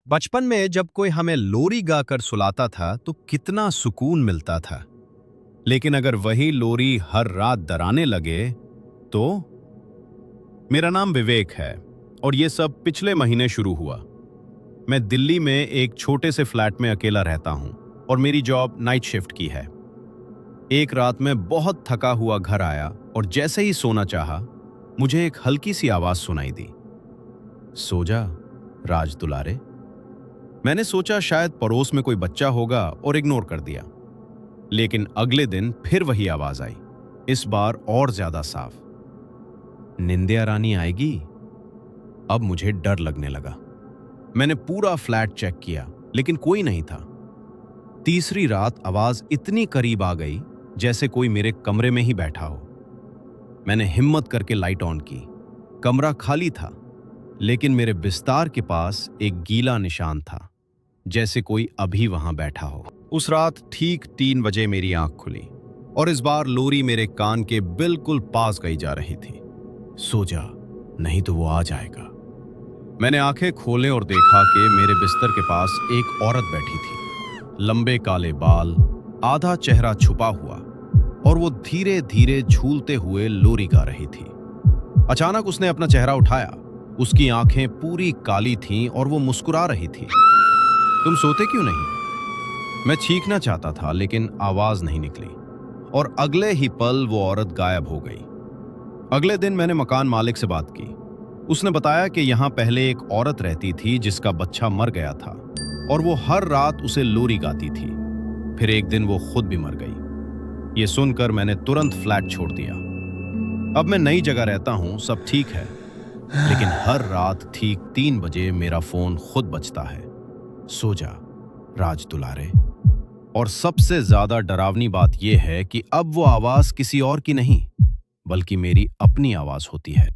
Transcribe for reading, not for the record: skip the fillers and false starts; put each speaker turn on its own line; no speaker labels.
बचपन में जब कोई हमें लोरी गाकर सुलाता था तो कितना सुकून मिलता था। लेकिन अगर वही लोरी हर रात डराने लगे तो। मेरा नाम विवेक है और ये सब पिछले महीने शुरू हुआ। मैं दिल्ली में एक छोटे से फ्लैट में अकेला रहता हूं और मेरी जॉब नाइट शिफ्ट की है। एक रात मैं बहुत थका हुआ घर आया और जैसे ही सोना चाहा, मुझे एक हल्की सी आवाज सुनाई दी। सो जा राज दुलारे। मैंने सोचा शायद पड़ोस में कोई बच्चा होगा और इग्नोर कर दिया। लेकिन अगले दिन फिर वही आवाज आई, इस बार और ज्यादा साफ। निंदिया रानी आएगी। अब मुझे डर लगने लगा। मैंने पूरा फ्लैट चेक किया लेकिन कोई नहीं था। तीसरी रात आवाज इतनी करीब आ गई जैसे कोई मेरे कमरे में ही बैठा हो। मैंने हिम्मत करके लाइट ऑन की। कमरा खाली था लेकिन मेरे बिस्तार के पास एक गीला निशान था, जैसे कोई अभी वहां बैठा हो। उस रात ठीक 3 बजे मेरी आंख खुली और इस बार लोरी मेरे कान के बिल्कुल पास गई जा रही थी। सो जा, नहीं तो वो आ जाएगा। मैंने आंखें खोले और देखा कि मेरे बिस्तर के पास एक औरत बैठी थी। लंबे काले बाल, आधा चेहरा छुपा हुआ, और वो धीरे धीरे झूलते हुए लोरी गा रही थी। अचानक उसने अपना चेहरा उठाया। उसकी आंखें पूरी काली थीं और वो मुस्कुरा रही थी। तुम सोते क्यों नहीं? मैं चीखना चाहता था लेकिन आवाज नहीं निकली और अगले ही पल वो औरत गायब हो गई। अगले दिन मैंने मकान मालिक से बात की। उसने बताया कि यहाँ पहले एक औरत रहती थी जिसका बच्चा मर गया था और वो हर रात उसे लोरी गाती थी। फिर एक दिन वो खुद भी मर गई। ये सुनकर मैंने तुरंत फ्लैट छोड़ दिया। अब मैं नई जगह रहता हूँ, सब ठीक है, लेकिन हर रात ठीक 3 बजे मेरा फोन खुद बजता है। सो जा राज दुलारे। और सबसे ज्यादा डरावनी बात यह है कि अब वो आवाज किसी और की नहीं बल्कि मेरी अपनी आवाज होती है।